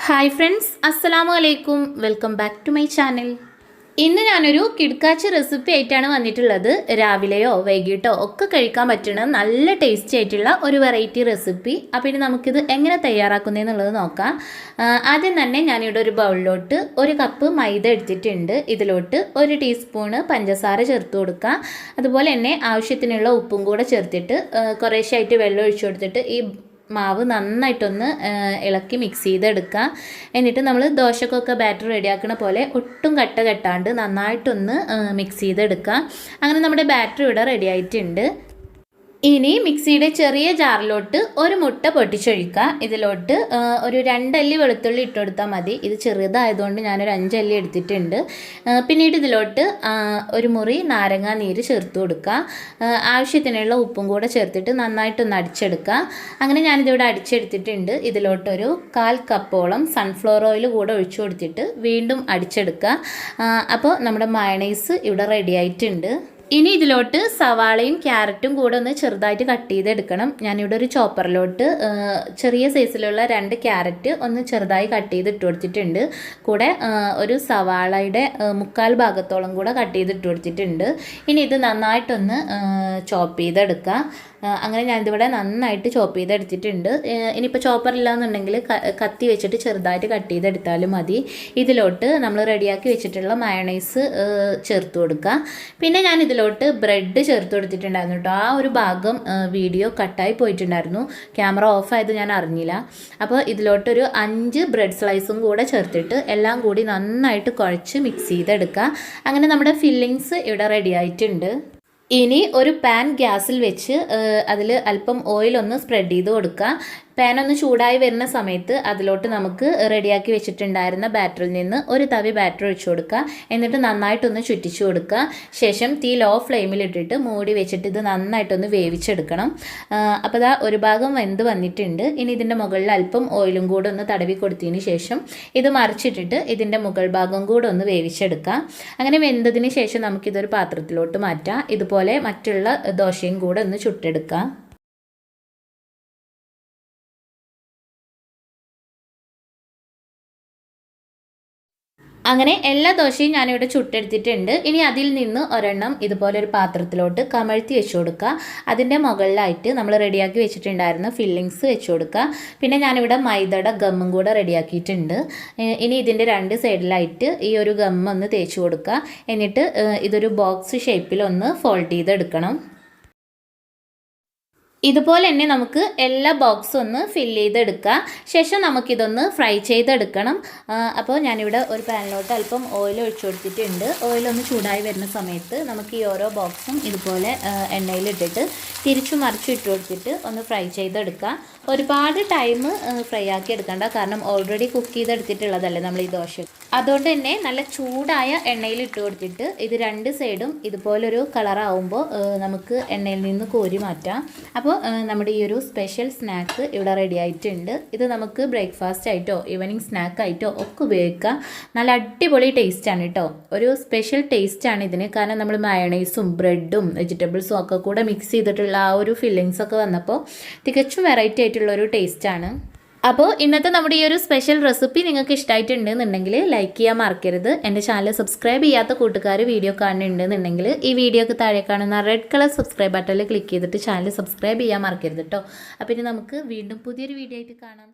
Hi friends, അസ്സലാമു അലൈക്കും. Welcome back to my channel. ഇന്ന് ഞാനൊരു കിഡ്കാച്ച് റെസിപ്പി ആയിട്ടാണ് വന്നിട്ടുള്ളത്. രാവിലെയോ വൈകിട്ടോ ഒക്കെ കഴിക്കാൻ പറ്റുന്ന നല്ല ടേസ്റ്റി ആയിട്ടുള്ള ഒരു വെറൈറ്റി റെസിപ്പി. അപ്പോൾ ഇനി നമുക്കിത് എങ്ങനെ തയ്യാറാക്കുന്നതെന്നുള്ളത് നോക്കാം. ആദ്യം തന്നെ ഞാനിവിടെ ഒരു ബൗളിലോട്ട് 1 കപ്പ് മൈദ എടുത്തിട്ടുണ്ട്. ഇതിലോട്ട് 1 ടീസ്പൂണ് പഞ്ചസാര ചേർത്ത് കൊടുക്കുക. അതുപോലെ തന്നെ ആവശ്യത്തിനുള്ള ഉപ്പും കൂടെ ചേർത്തിട്ട് കുറേശ്ശായിട്ട് വെള്ളം ഒഴിച്ചു കൊടുത്തിട്ട് ഈ മാവ് നന്നായിട്ടൊന്ന് ഇളക്കി മിക്സ് ചെയ്തെടുക്കുക. എന്നിട്ട് നമ്മൾ ദോശക്കൊക്കെ ബാറ്റർ റെഡിയാക്കണ പോലെ ഒട്ടും കട്ട കെട്ടാണ്ട് നന്നായിട്ടൊന്ന് മിക്സ് ചെയ്തെടുക്കുക. അങ്ങനെ നമ്മുടെ ബാറ്റർ ഇവിടെ റെഡി ആയിട്ടുണ്ട്. ഇനി മിക്സിയുടെ ചെറിയ ജാറിലോട്ട് 1 മുട്ട പൊട്ടിച്ചൊഴിക്കുക. ഇതിലോട്ട് ഒരു 2 അല്ലി വെളുത്തുള്ളി ഇട്ട് കൊടുത്താൽ മതി. ഇത് ചെറുതായതുകൊണ്ട് ഞാനൊരു 5 അല്ലി എടുത്തിട്ടുണ്ട്. പിന്നീട് ഇതിലോട്ട് 1 മുറി നാരങ്ങാ നീര് ചേർത്ത് കൊടുക്കുക. ആവശ്യത്തിനുള്ള ഉപ്പും കൂടെ ചേർത്തിട്ട് നന്നായിട്ടൊന്ന് അടിച്ചെടുക്കുക. അങ്ങനെ ഞാനിതിവിടെ അടിച്ചെടുത്തിട്ടുണ്ട്. ഇതിലോട്ടൊരു 1/4 കപ്പോളം സൺഫ്ലവർ ഓയിൽ കൂടെ ഒഴിച്ചു കൊടുത്തിട്ട് വീണ്ടും അടിച്ചെടുക്കുക. അപ്പോൾ നമ്മുടെ മയണൈസ് ഇവിടെ റെഡി ആയിട്ടുണ്ട്. ഇനി ഇതിലോട്ട് സവാളയും ക്യാരറ്റും കൂടെ ഒന്ന് ചെറുതായിട്ട് കട്ട് ചെയ്തെടുക്കണം. ഞാനിവിടെ ഒരു ചോപ്പറിലോട്ട് ചെറിയ സൈസിലുള്ള 2 ക്യാരറ്റ് ഒന്ന് ചെറുതായി കട്ട് ചെയ്ത് ഇട്ട് കൊടുത്തിട്ടുണ്ട്. കൂടെ ഒരു സവാളയുടെ 1/4 ഭാഗത്തോളം കൂടെ കട്ട് ചെയ്ത് ഇട്ട് കൊടുത്തിട്ടുണ്ട്. ഇനി ഇത് നന്നായിട്ടൊന്ന് ചോപ്പ് ചെയ്തെടുക്കുക. അങ്ങനെ ഞാനിതിവിടെ നന്നായിട്ട് ചോപ്പ് ചെയ്തെടുത്തിട്ടുണ്ട്. ഇനിയിപ്പോൾ ചോപ്പറില്ല എന്നുണ്ടെങ്കിൽ കത്തി വെച്ചിട്ട് ചെറുതായിട്ട് കട്ട് ചെയ്തെടുത്താലും മതി. ഇതിലോട്ട് നമ്മൾ റെഡിയാക്കി വെച്ചിട്ടുള്ള മയണൈസ് ചേർത്ത് കൊടുക്കുക. പിന്നെ ഞാൻ ഇതിലോട്ട് ബ്രെഡ് ചേർത്ത് കൊടുത്തിട്ടുണ്ടായിരുന്നു കേട്ടോ. ആ ഒരു ഭാഗം വീഡിയോ കട്ടായി പോയിട്ടുണ്ടായിരുന്നു. ക്യാമറ ഓഫായത് ഞാൻ അറിഞ്ഞില്ല. അപ്പോൾ ഇതിലോട്ടൊരു 5 ബ്രെഡ് സ്ലൈസും കൂടെ ചേർത്തിട്ട് എല്ലാം കൂടി നന്നായിട്ട് കുഴച്ച് മിക്സ് ചെയ്തെടുക്കുക. അങ്ങനെ നമ്മുടെ ഫില്ലിങ്സ് ഇവിടെ റെഡി ആയിട്ടുണ്ട്. ഇനി ഒരു പാൻ ഗ്യാസിൽ വെച്ച് അതിൽ അല്പം ഓയിലൊന്ന് സ്പ്രെഡ് ചെയ്ത് കൊടുക്കുക. പാൻ ഒന്ന് ചൂടായി വരുന്ന സമയത്ത് അതിലോട്ട് നമുക്ക് റെഡിയാക്കി വെച്ചിട്ടുണ്ടായിരുന്ന ബാറ്ററിൽ നിന്ന് ഒരു തവി ബാറ്റർ ഒഴിച്ചു കൊടുക്കുക. എന്നിട്ട് നന്നായിട്ടൊന്ന് ചുറ്റിച്ചു കൊടുക്കുക. ശേഷം തീ ലോ ഫ്ലെയിമിലിട്ടിട്ട് മൂടി വെച്ചിട്ട് ഇത് നന്നായിട്ടൊന്ന് വേവിച്ചെടുക്കണം. അപ്പോൾ ഇതാ ഒരു ഭാഗം വെന്ത് വന്നിട്ടുണ്ട്. ഇനി ഇതിൻ്റെ മുകളിൽ അല്പം ഓയിലും കൂടെ ഒന്ന് തടവി കൊടുത്തതിന് ശേഷം ഇത് മറിച്ചിട്ടിട്ട് ഇതിൻ്റെ മുകൾ ഭാഗം കൂടെ ഒന്ന് വേവിച്ചെടുക്കുക. അങ്ങനെ വെന്തതിന് ശേഷം നമുക്കിതൊരു പാത്രത്തിലോട്ട് മാറ്റാം. ഇതുപോലെ മറ്റുള്ള ദോശയും കൂടെ ഒന്ന് ചുട്ടെടുക്കുക. അങ്ങനെ എല്ലാ ദോശയും ഞാനിവിടെ ചുട്ടെടുത്തിട്ടുണ്ട്. ഇനി അതിൽ നിന്ന് ഒരെണ്ണം ഇതുപോലെ ഒരു പാത്രത്തിലോട്ട് കമഴ്ത്തി വെച്ച് കൊടുക്കുക. അതിൻ്റെ മുകളിലായിട്ട് നമ്മൾ റെഡിയാക്കി വെച്ചിട്ടുണ്ടായിരുന്ന ഫില്ലിങ്സ് വെച്ച് കൊടുക്കുക. പിന്നെ ഞാനിവിടെ മൈദയുടെ ഗമ്മും കൂടെ റെഡിയാക്കിയിട്ടുണ്ട്. ഇനി ഇതിൻ്റെ 2 സൈഡിലായിട്ട് ഈ ഒരു ഗമ്മ് ഒന്ന് തേച്ച് കൊടുക്കുക. എന്നിട്ട് ഇതൊരു ബോക്സ് ഷേപ്പിലൊന്ന് ഫോൾഡ് ചെയ്തെടുക്കണം. ഇതുപോലെ തന്നെ നമുക്ക് എല്ലാ ബോക്സും ഒന്ന് ഫില്ല് ചെയ്തെടുക്കുക. ശേഷം നമുക്കിതൊന്ന് ഫ്രൈ ചെയ്തെടുക്കണം. അപ്പോൾ ഞാനിവിടെ ഒരു പാനിലോട്ട് അല്പം ഓയിൽ ഒഴിച്ചു കൊടുത്തിട്ടുണ്ട്. ഓയിലൊന്ന് ചൂടായി വരുന്ന സമയത്ത് നമുക്ക് ഈ ഓരോ ബോക്സും ഇതുപോലെ എണ്ണയിലിട്ടിട്ട് തിരിച്ചു മറിച്ചു ഇട്ട് കൊടുത്തിട്ട് ഒന്ന് ഫ്രൈ ചെയ്തെടുക്കുക. ഒരുപാട് ടൈം ഫ്രൈ ആക്കി എടുക്കണ്ട, കാരണം ഓൾറെഡി കുക്ക് ചെയ്തെടുത്തിട്ടുള്ളതല്ലേ നമ്മൾ ഈ ദോശ. അതുകൊണ്ട് തന്നെ നല്ല ചൂടായ എണ്ണയിൽ ഇട്ട് കൊടുത്തിട്ട് ഇത് 2 സൈഡും ഇതുപോലൊരു കളറാവുമ്പോൾ നമുക്ക് എണ്ണയിൽ നിന്ന് കോരി മാറ്റാം. അപ്പോൾ നമ്മുടെ ഈ ഒരു സ്പെഷ്യൽ സ്നാക്ക് ഇവിടെ റെഡി ആയിട്ടുണ്ട്. ഇത് നമുക്ക് ബ്രേക്ക്ഫാസ്റ്റ് ആയിട്ടോ ഈവനിങ് സ്നാക്കായിട്ടോ ഒക്കെ ഉപയോഗിക്കാം. നല്ല അടിപൊളി ടേസ്റ്റാണ് കേട്ടോ. ഒരു സ്പെഷ്യൽ ടേസ്റ്റാണ് ഇതിന്. കാരണം നമ്മൾ മയണൈസും ബ്രെഡും വെജിറ്റബിൾസും ഒക്കെ കൂടെ മിക്സ് ചെയ്തിട്ടുള്ള ആ ഒരു ഫില്ലിങ്സ് ഒക്കെ വന്നപ്പോൾ തികച്ചും വെറൈറ്റി ആയിട്ടുള്ളൊരു ടേസ്റ്റാണ്. അപ്പോൾ ഇന്നത്തെ നമ്മുടെ ഈ ഒരു സ്പെഷ്യൽ റെസിപ്പി നിങ്ങൾക്ക് ഇഷ്ടമായിട്ടുണ്ടെന്നുണ്ടെങ്കിൽ ലൈക്ക് ചെയ്യാൻ മറക്കരുത്. എൻ്റെ ചാനൽ സബ്സ്ക്രൈബ് ചെയ്യാത്ത കൂട്ടുകാർ വീഡിയോ കാണുന്നുണ്ടെന്നുണ്ടെങ്കിൽ ഈ വീഡിയോക്ക് താഴെ കാണുന്ന റെഡ് കളർ സബ്സ്ക്രൈബ് ബട്ടണിൽ ക്ലിക്ക് ചെയ്തിട്ട് ചാനൽ സബ്സ്ക്രൈബ് ചെയ്യാൻ മറക്കരുത് കേട്ടോ. അപ്പോൾ ഇനി നമുക്ക് വീണ്ടും പുതിയൊരു വീഡിയോ ആയിട്ട് കാണാം.